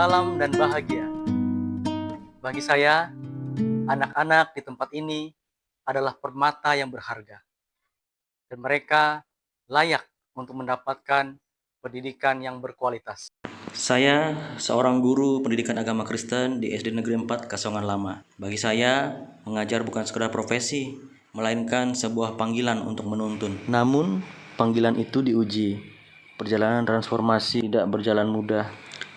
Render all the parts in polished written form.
salam dan bahagia. Bagi saya, anak-anak di tempat ini adalah permata yang berharga. Dan mereka layak untuk mendapatkan pendidikan yang berkualitas. Saya seorang guru pendidikan agama Kristen di SD Negeri 4 Kasongan Lama. Bagi saya, mengajar bukan sekedar profesi, melainkan sebuah panggilan untuk menuntun. Namun, panggilan itu diuji. Perjalanan transformasi tidak berjalan mudah.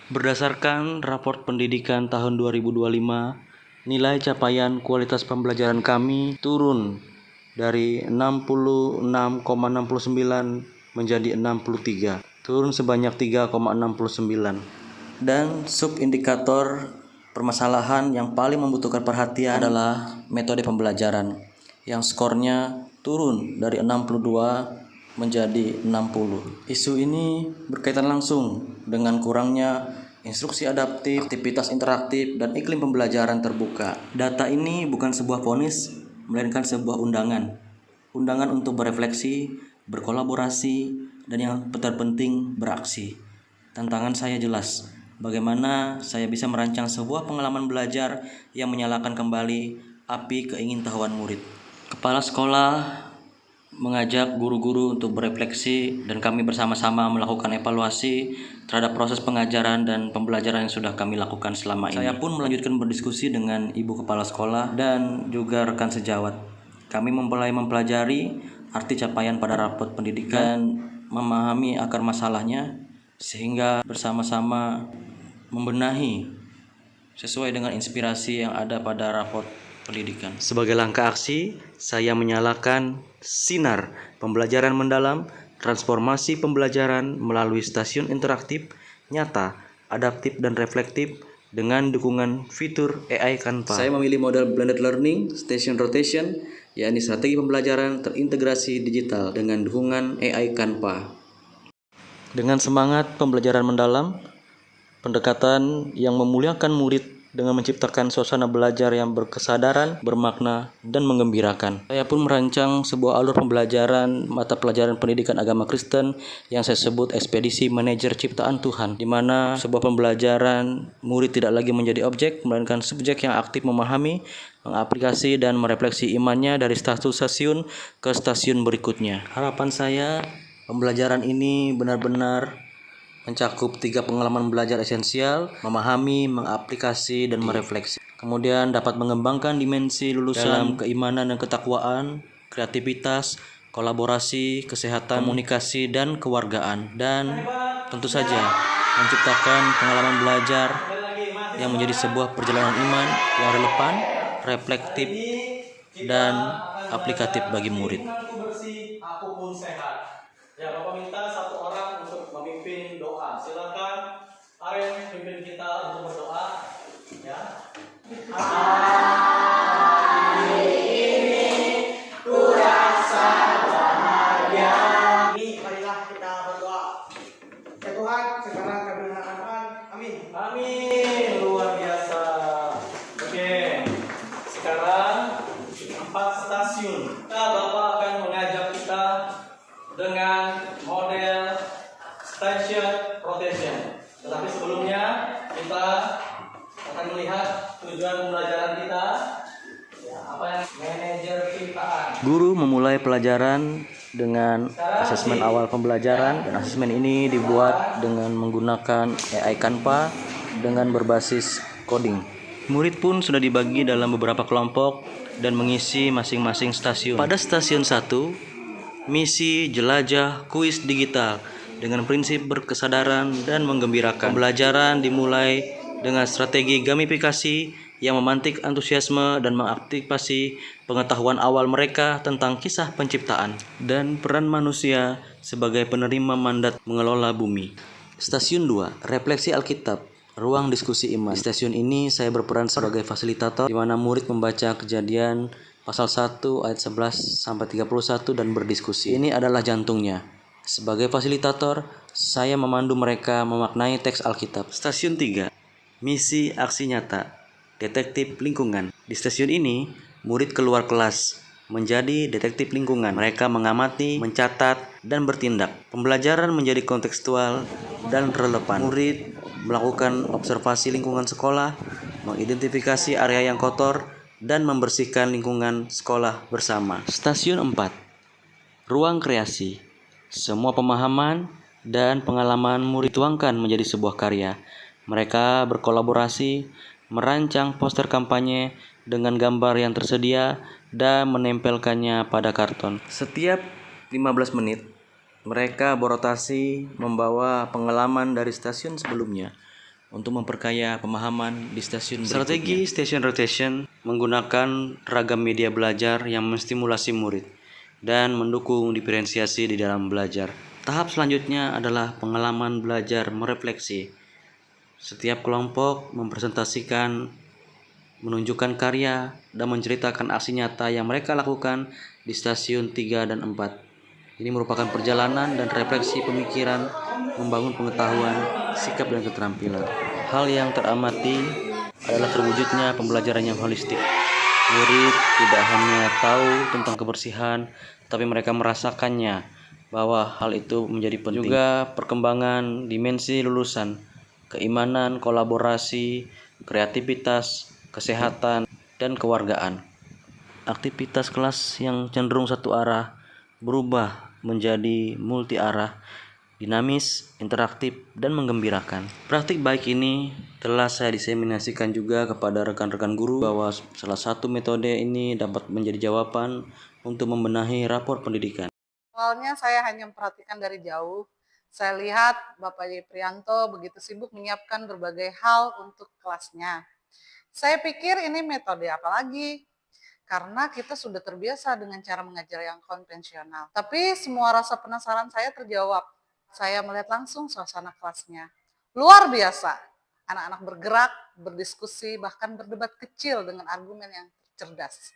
Berdasarkan raport pendidikan tahun 2025, nilai capaian kualitas pembelajaran kami turun dari 66,69 menjadi 63, turun sebanyak 3,69. Dan subindikator permasalahan yang paling membutuhkan perhatian adalah metode pembelajaran yang skornya turun dari 62 menjadi 60. Isu ini berkaitan langsung dengan kurangnya instruksi adaptif, aktivitas interaktif, dan iklim pembelajaran terbuka. Data ini bukan sebuah vonis, melainkan sebuah undangan. Undangan untuk berefleksi, berkolaborasi, dan yang terpenting beraksi. Tantangan saya jelas, bagaimana saya bisa merancang sebuah pengalaman belajar yang menyalakan kembali api keingintahuan murid. Kepala sekolah mengajak guru-guru untuk berefleksi dan kami bersama-sama melakukan evaluasi terhadap proses pengajaran dan pembelajaran yang sudah kami lakukan selama ini. Saya pun melanjutkan berdiskusi dengan ibu kepala sekolah dan juga rekan sejawat. Kami mulai mempelajari arti capaian pada raport pendidikan, memahami akar masalahnya, sehingga bersama-sama membenahi sesuai dengan inspirasi yang ada pada raport pendidikan. Sebagai langkah aksi, saya menyalakan sinar pembelajaran mendalam, transformasi pembelajaran melalui stasiun interaktif, nyata, adaptif, dan reflektif dengan dukungan fitur AI Canva. Saya memilih model blended learning, station rotation, yakni strategi pembelajaran terintegrasi digital dengan dukungan AI Canva. Dengan semangat pembelajaran mendalam, pendekatan yang memuliakan murid dengan menciptakan suasana belajar yang berkesadaran, bermakna, dan menggembirakan. Saya pun merancang sebuah alur pembelajaran mata pelajaran pendidikan agama Kristen yang saya sebut ekspedisi manajer ciptaan Tuhan, di mana sebuah pembelajaran murid tidak lagi menjadi objek, melainkan subjek yang aktif memahami, mengaplikasi, dan merefleksi imannya dari stasiun ke stasiun berikutnya. Harapan saya, pembelajaran ini benar-benar mencakup 3 pengalaman belajar esensial: memahami, mengaplikasi, dan merefleksi. Kemudian dapat mengembangkan dimensi lulusan dalam keimanan dan ketakwaan, kreativitas, kolaborasi, kesehatan, komunikasi, dan kewargaan. Dan tentu saja menciptakan pengalaman belajar yang menjadi sebuah perjalanan iman yang relevan, reflektif, dan aplikatif bagi murid. Aku pun sehat. Ya, Bapak minta satu orang untuk memimpin doa. Silakan Aren pimpin kita untuk berdoa. Ya. Hari ini ku rasa bahagia. Marilah kita berdoa. Ya Tuhan, sekarang kami mengatakan amin. Amin. Luar biasa. Oke. Sekarang 4 stasiun. Bapak akan mengajak kita dengan model station rotation. Tetapi sebelumnya kita akan melihat tujuan pembelajaran kita. Ya, apa yang manajer ciptaan. Guru memulai pelajaran dengan asesmen awal pembelajaran, dan asesmen ini dibuat dengan menggunakan AI Canva dengan berbasis coding. Murid pun sudah dibagi dalam beberapa kelompok dan mengisi masing-masing stasiun. Pada stasiun 1, misi jelajah kuis digital dengan prinsip berkesadaran dan menggembirakan. Pembelajaran dimulai dengan strategi gamifikasi yang memantik antusiasme dan mengaktifasi pengetahuan awal mereka tentang kisah penciptaan dan peran manusia sebagai penerima mandat mengelola bumi. Stasiun 2, refleksi Alkitab, ruang diskusi iman. Di stasiun ini saya berperan sebagai fasilitator, di mana murid membaca Kejadian pasal 1 ayat 11 sampai 31 dan berdiskusi. Ini adalah jantungnya. Sebagai fasilitator, saya memandu mereka memaknai teks Alkitab. Stasiun 3, misi aksi nyata, detektif lingkungan. Di stasiun ini, murid keluar kelas menjadi detektif lingkungan. Mereka mengamati, mencatat, dan bertindak. Pembelajaran menjadi kontekstual dan relevan. Murid melakukan observasi lingkungan sekolah, mengidentifikasi area yang kotor, dan membersihkan lingkungan sekolah bersama. Stasiun 4. Ruang kreasi. Semua pemahaman dan pengalaman murid dituangkan menjadi sebuah karya. Mereka berkolaborasi, merancang poster kampanye dengan gambar yang tersedia dan menempelkannya pada karton. Setiap 15 menit, mereka berotasi membawa pengalaman dari stasiun sebelumnya untuk memperkaya pemahaman di stasiun berikutnya. Strategi station rotation menggunakan ragam media belajar yang menstimulasi murid dan mendukung diferensiasi di dalam belajar. Tahap selanjutnya adalah pengalaman belajar merefleksi. Setiap kelompok mempresentasikan, menunjukkan karya, dan menceritakan aksi nyata yang mereka lakukan di stasiun 3 dan 4. Ini merupakan perjalanan dan refleksi pemikiran, membangun pengetahuan, sikap, dan keterampilan. Hal yang teramati adalah terwujudnya pembelajaran yang holistik. Murid tidak hanya tahu tentang kebersihan, tapi mereka merasakannya bahwa hal itu menjadi penting. Juga perkembangan dimensi lulusan, keimanan, kolaborasi, kreativitas, kesehatan, dan kewargaan. Aktivitas kelas yang cenderung satu arah berubah menjadi multi arah, dinamis, interaktif, dan menggembirakan. Praktik baik ini telah saya diseminasikan juga kepada rekan-rekan guru bahwa salah satu metode ini dapat menjadi jawaban untuk membenahi rapor pendidikan. Awalnya saya hanya memperhatikan dari jauh. Saya lihat Bapak Prianto begitu sibuk menyiapkan berbagai hal untuk kelasnya. Saya pikir ini metode apa lagi? Karena kita sudah terbiasa dengan cara mengajar yang konvensional. Tapi semua rasa penasaran saya terjawab. Saya melihat langsung suasana kelasnya. Luar biasa. Anak-anak bergerak, berdiskusi, bahkan berdebat kecil dengan argumen yang cerdas.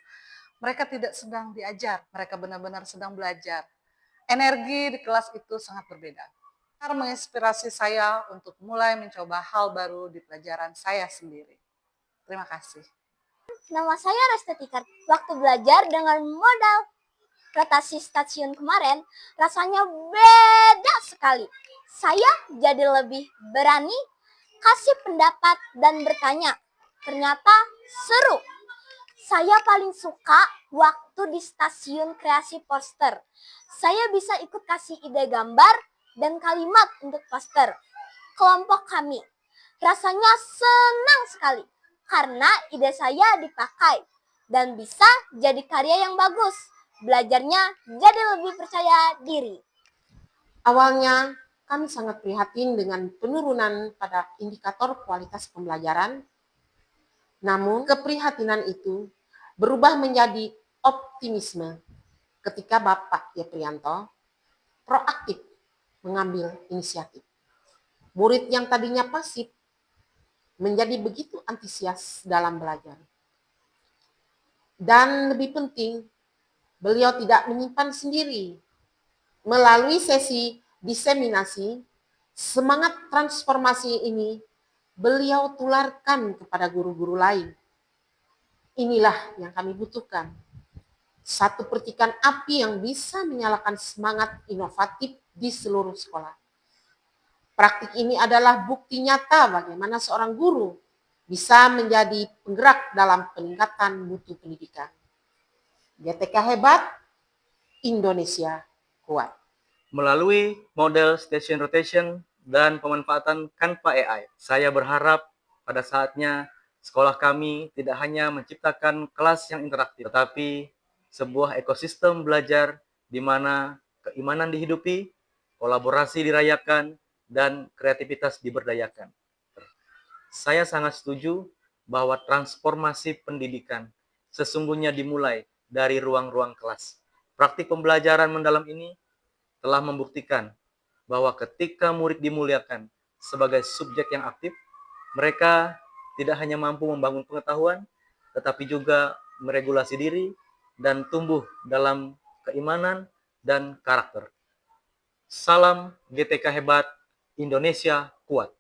Mereka tidak sedang diajar, mereka benar-benar sedang belajar. Energi di kelas itu sangat berbeda. Menginspirasi saya untuk mulai mencoba hal baru di pelajaran saya sendiri. Terima kasih. Nama saya Restetikar. Waktu belajar dengan modal rotasi stasiun kemarin, rasanya beda sekali. Saya jadi lebih berani kasih pendapat dan bertanya. Ternyata seru. Saya paling suka waktu di stasiun kreasi poster. Saya bisa ikut kasih ide gambar dan kalimat untuk poster kelompok kami. Rasanya senang sekali karena ide saya dipakai dan bisa jadi karya yang bagus. Belajarnya jadi lebih percaya diri. Awalnya kami sangat prihatin dengan penurunan pada indikator kualitas pembelajaran. Namun keprihatinan itu berubah menjadi optimisme ketika Bapak Prianto proaktif mengambil inisiatif. Murid yang tadinya pasif menjadi begitu antusias dalam belajar. Dan lebih penting, beliau tidak menyimpan sendiri. Melalui sesi diseminasi, semangat transformasi ini beliau tularkan kepada guru-guru lain. Inilah yang kami butuhkan. Satu percikan api yang bisa menyalakan semangat inovatif di seluruh sekolah. Praktik ini adalah bukti nyata bagaimana seorang guru bisa menjadi penggerak dalam peningkatan mutu pendidikan. GTK hebat, Indonesia kuat. Melalui model station rotation dan pemanfaatan Canva AI, saya berharap pada saatnya sekolah kami tidak hanya menciptakan kelas yang interaktif, tetapi sebuah ekosistem belajar di mana keimanan dihidupi, kolaborasi dirayakan, dan kreativitas diberdayakan. Saya sangat setuju bahwa transformasi pendidikan sesungguhnya dimulai dari ruang-ruang kelas. Praktik pembelajaran mendalam ini telah membuktikan bahwa ketika murid dimuliakan sebagai subjek yang aktif, mereka tidak hanya mampu membangun pengetahuan, tetapi juga meregulasi diri dan tumbuh dalam keimanan dan karakter. Salam GTK hebat, Indonesia kuat.